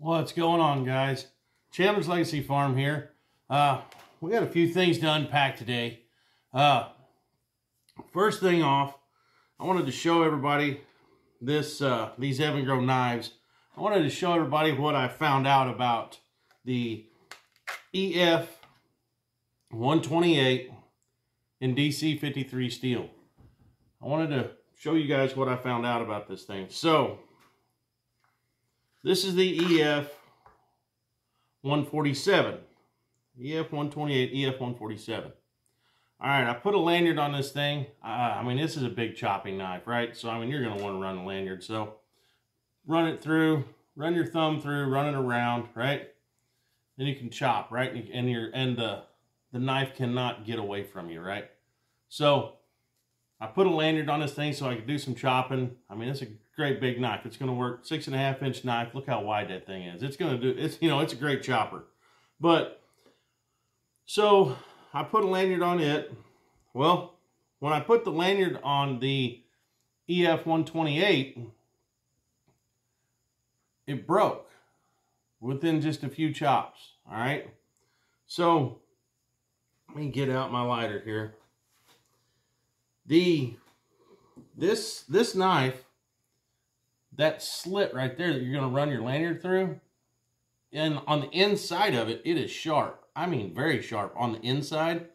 What's going on, guys? Chandler's Legacy Farm here. We got a few things to unpack today. First thing off, I wanted to show everybody these Evan-Gro knives. I wanted to show everybody what I found out about the EF 128 in DC53 steel. I wanted to show you guys what I found out about this thing. So, this is the EF 147. EF 128, EF 147. Alright, I put a lanyard on this thing. I mean, this is a big chopping knife, right? So, I mean, you're going to want to run a lanyard. So, run it through, run your thumb through, run it around, right? Then you can chop, right? And the knife cannot get away from you, right? So, I put a lanyard on this thing so I could do some chopping. I mean, it's a great big knife. It's going to work. 6.5 inch knife. Look how wide that thing is. It's going to do, it's a great chopper. But, so, I put a lanyard on it. Well, when I put the lanyard on the EF 128, it broke within just a few chops. All right. So, let me get out my lighter here. This knife, that slit right there that you're going to run your lanyard through, and on the inside of it, it is sharp. I mean, very sharp on the inside.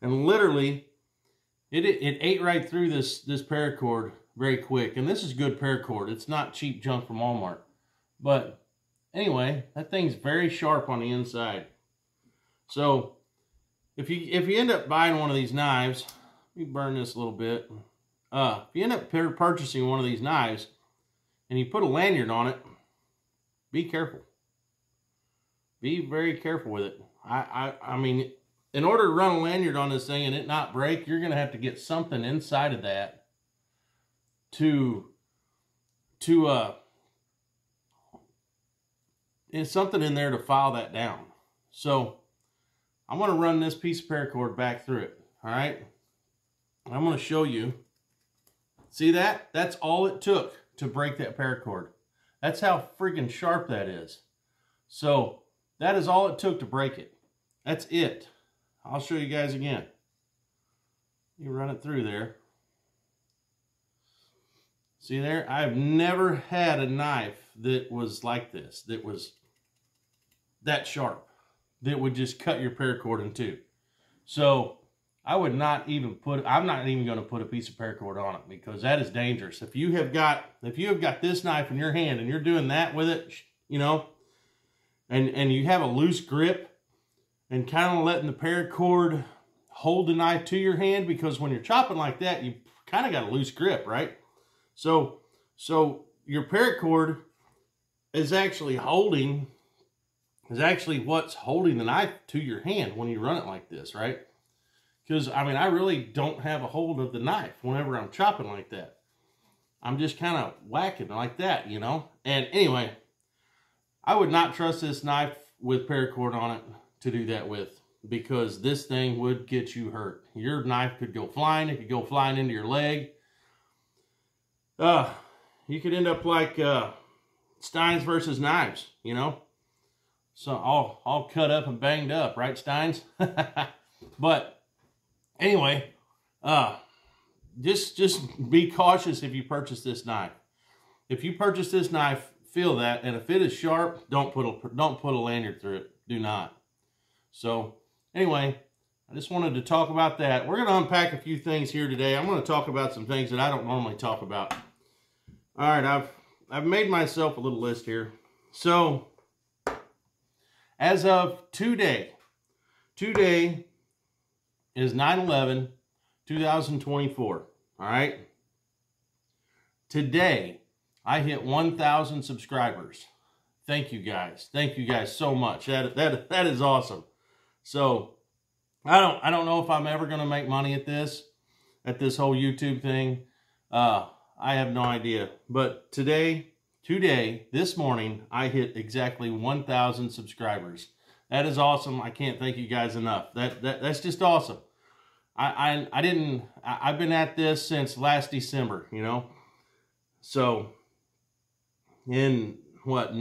And literally, it ate right through this paracord very quick. And this is good paracord. It's not cheap junk from Walmart. But anyway, that thing's very sharp on the inside. So, if you end up buying one of these knives, let me burn this a little bit. If you end up purchasing one of these knives and you put a lanyard on it, be careful. Be very careful with it. I mean, in order to run a lanyard on this thing and it not break, you're going to have to get something inside of that there's something in there to file that down. So, I'm going to run this piece of paracord back through it. All right. I'm going to show you. See that? That's all it took to break that paracord. That's how freaking sharp that is. So, that is all it took to break it. That's it. I'll show you guys again. You run it through there. See there? I've never had a knife that was like this. That was that sharp. That would just cut your paracord in two. So, I would not even I'm not even going to put a piece of paracord on it because that is dangerous. If you have got this knife in your hand and you're doing that with it, you know, and you have a loose grip and kind of letting the paracord hold the knife to your hand, because when you're chopping like that, you kind of got a loose grip, right? So your paracord is actually what's holding the knife to your hand when you run it like this, right? Because, I mean, I really don't have a hold of the knife whenever I'm chopping like that. I'm just kind of whacking like that, you know? And anyway, I would not trust this knife with paracord on it to do that with, because this thing would get you hurt. Your knife could go flying. It could go flying into your leg. You could end up like Steins versus Knives, you know? So all cut up and banged up, right, Steins? But anyway, just be cautious if you purchase this knife. If you purchase this knife, feel that, and if it is sharp, don't put a lanyard through it. Do not. So anyway, I just wanted to talk about that. We're going to unpack a few things here today. I'm going to talk about some things that I don't normally talk about. All right, I've made myself a little list here. So as of today is 9/11/2024. All right. Today, I hit 1,000 subscribers. Thank you guys. Thank you guys so much. That is awesome. So I don't know if I'm ever going to make money at this whole YouTube thing. I have no idea. But today, this morning, I hit exactly 1,000 subscribers. That is awesome. I can't thank you guys enough. That's just awesome. I've been at this since last December, you know. So in what,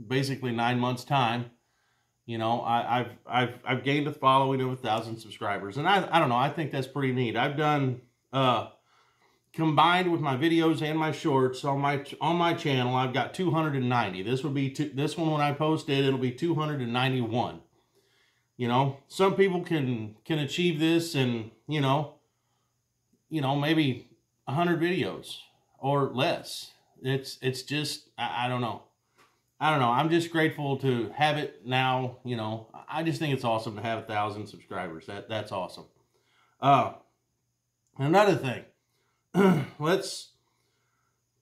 basically 9 months time, you know, I've gained a following of 1,000 subscribers, and I don't know, I think that's pretty neat. I've done combined with my videos and my shorts on my channel, I've got 290. This would be this one when I post it, it'll be 291. You know, some people can achieve this in, you know, maybe 100 videos or less. It's just, I don't know. I don't know. I'm just grateful to have it now. You know, I just think it's awesome to have 1,000 subscribers. That's awesome. Another thing,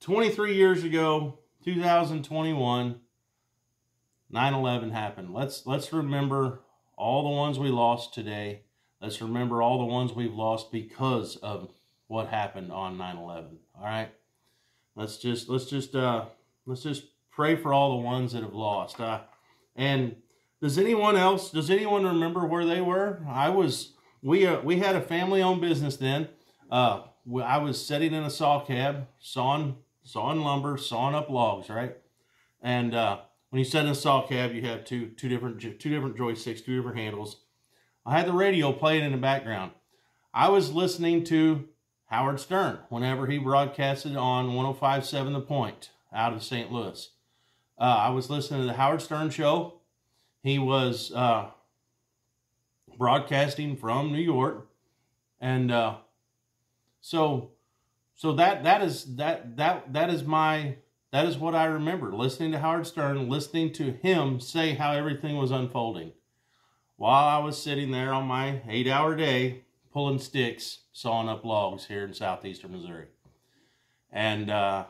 23 years ago, 2021, 9/11 happened. Let's remember all the ones we lost today. Let's remember all the ones we've lost because of what happened on 9/11. All right. Let's just pray for all the ones that have lost. And does anyone remember where they were? We had a family-owned business then. I was sitting in a saw cab, sawing lumber, sawing up logs, right? And when you sit in a saw cab, you have two different joysticks, two different handles. I had the radio playing in the background. I was listening to Howard Stern whenever he broadcasted on 105.7 The Point out of St. Louis. I was listening to the Howard Stern show. He was broadcasting from New York, and so that is what I remember, listening to Howard Stern, listening to him say how everything was unfolding while I was sitting there on my 8-hour day pulling sticks, sawing up logs here in southeastern Missouri. And I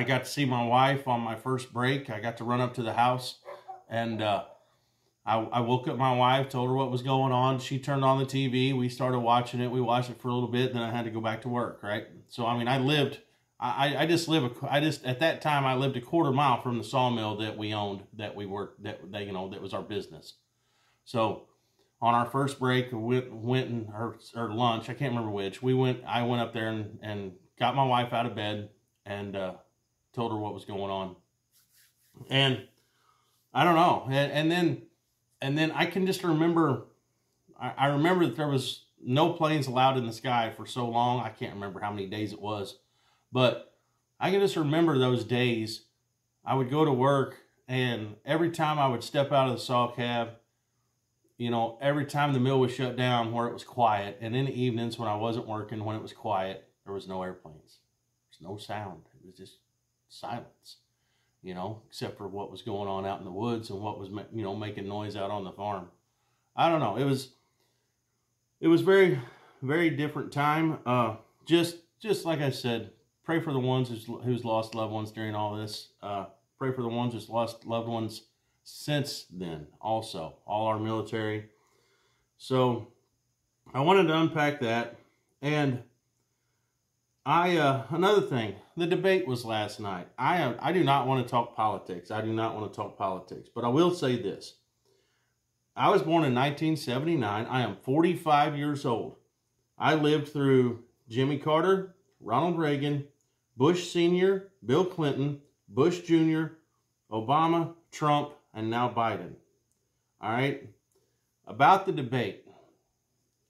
got to see my wife on my first break. I got to run up to the house, and I woke up my wife, told her what was going on. She turned on the TV. We started watching it. We watched it for a little bit. Then I had to go back to work, right? So, I mean, at that time, I lived a quarter mile from the sawmill that we owned, that was our business. So on our first break, we went and or lunch, I can't remember which, I went up there and got my wife out of bed and told her what was going on. And I don't know. And then I can just remember, I remember that there was no planes allowed in the sky for so long. I can't remember how many days it was, but I can just remember those days. I would go to work, and every time I would step out of the saw cab, you know, every time the mill was shut down where it was quiet, and in the evenings when I wasn't working, when it was quiet, there was no airplanes. There's no sound. It was just silence, you know, except for what was going on out in the woods and what was, you know, making noise out on the farm. I don't know. It was very, very different time. Just like I said, pray for the ones who's lost loved ones during all this. Pray for the ones who's lost loved ones since then also, all our military. So I wanted to unpack that. And another thing, the debate was last night. I do not want to talk politics. I do not want to talk politics, but I will say this. I was born in 1979. I am 45 years old. I lived through Jimmy Carter, Ronald Reagan, Bush Sr., Bill Clinton, Bush Jr., Obama, Trump, and now Biden. All right? About the debate,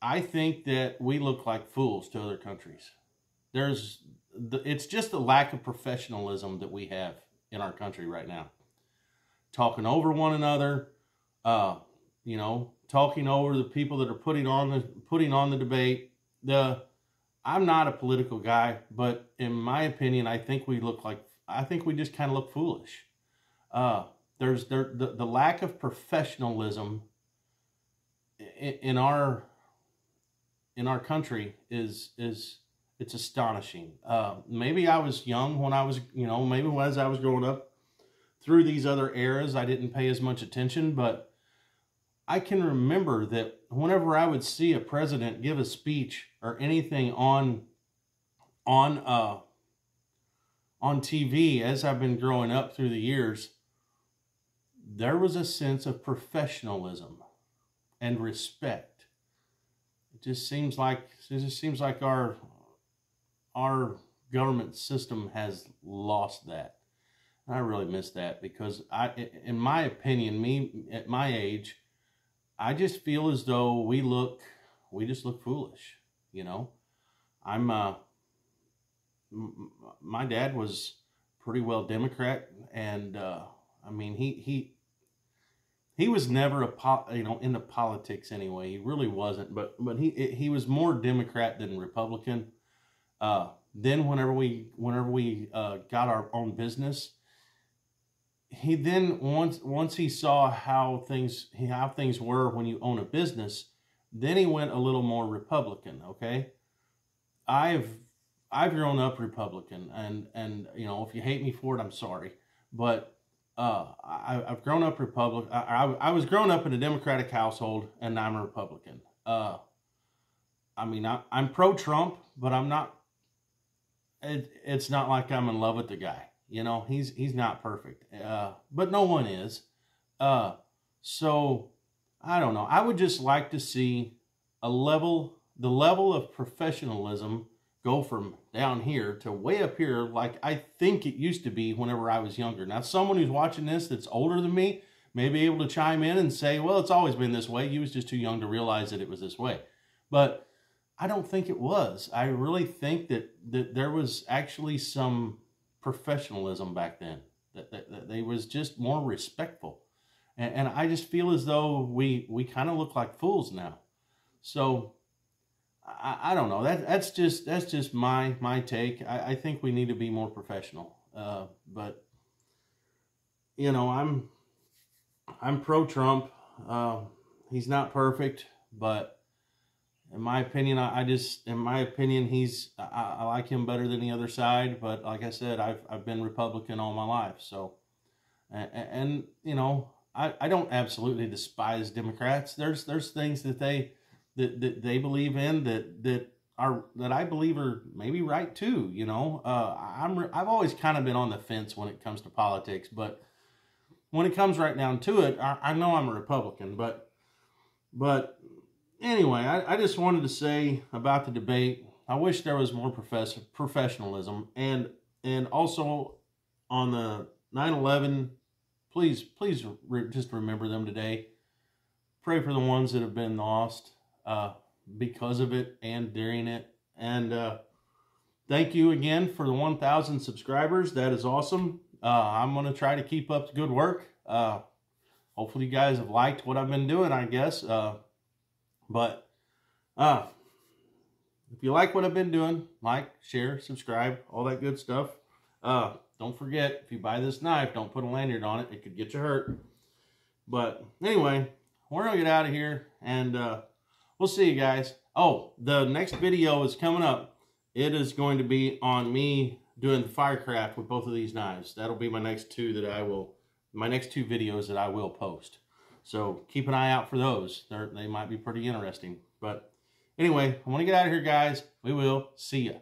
I think that we look like fools to other countries. It's just the lack of professionalism that we have in our country right now. Talking over one another, you know, talking over the people that are putting on the debate. I'm not a political guy, but in my opinion, I think we just kind of look foolish. There's the lack of professionalism in our country is it's astonishing. Maybe I was young when I was, you know, maybe as I was growing up through these other eras, I didn't pay as much attention, but I can remember that whenever I would see a president give a speech or anything on TV as I've been growing up through the years, there was a sense of professionalism and respect. It just seems like our government system has lost that. I really miss that because in my opinion, me at my age, I just feel as though we just look foolish, you know. I'm my dad was pretty well Democrat, and I mean he was never into politics anyway. He really wasn't, but he was more Democrat than Republican. Then whenever we got our own business, he then once he saw how things were when you own a business, then he went a little more Republican. Okay, I've grown up Republican, and you know, if you hate me for it, I'm sorry, but I've grown up Republican. I was grown up in a Democratic household, and I'm a Republican. I mean, I'm pro-Trump, but I'm not. It's not like I'm in love with the guy. You know, he's not perfect, but no one is. So I don't know. I would just like to see the level of professionalism go from down here to way up here, like I think it used to be whenever I was younger. Now, someone who's watching this that's older than me may be able to chime in and say, well, it's always been this way. You was just too young to realize that it was this way. But I don't think it was. I really think that there was actually some professionalism back then, that they was just more respectful. And I just feel as though we kind of look like fools now. So I don't know. That's just my take. I think we need to be more professional. But you know, I'm pro-Trump. He's not perfect, but in my opinion, I like him better than the other side. But like I said, I've been Republican all my life. So, and you know, I don't absolutely despise Democrats. There's things that they believe in that I believe are maybe right too. You know, I've always kind of been on the fence when it comes to politics, but when it comes right down to it, I know I'm a Republican. But anyway, I just wanted to say about the debate, I wish there was more professionalism, and also on the 9/11, please just remember them today. Pray for the ones that have been lost because of it and during it. And thank you again for the 1,000 subscribers. That is awesome. I'm going to try to keep up the good work. Hopefully you guys have liked what I've been doing, I guess. But if you like what I've been doing, like, share, subscribe, all that good stuff. Don't forget, if you buy this knife, don't put a lanyard on it. It could get you hurt. But anyway, we're going to get out of here, and we'll see you guys. Oh, the next video is coming up. It is going to be on me doing the firecraft with both of these knives. That'll be my next two videos that I will post. So keep an eye out for those. They might be pretty interesting. But anyway, I want to get out of here, guys. We will see ya.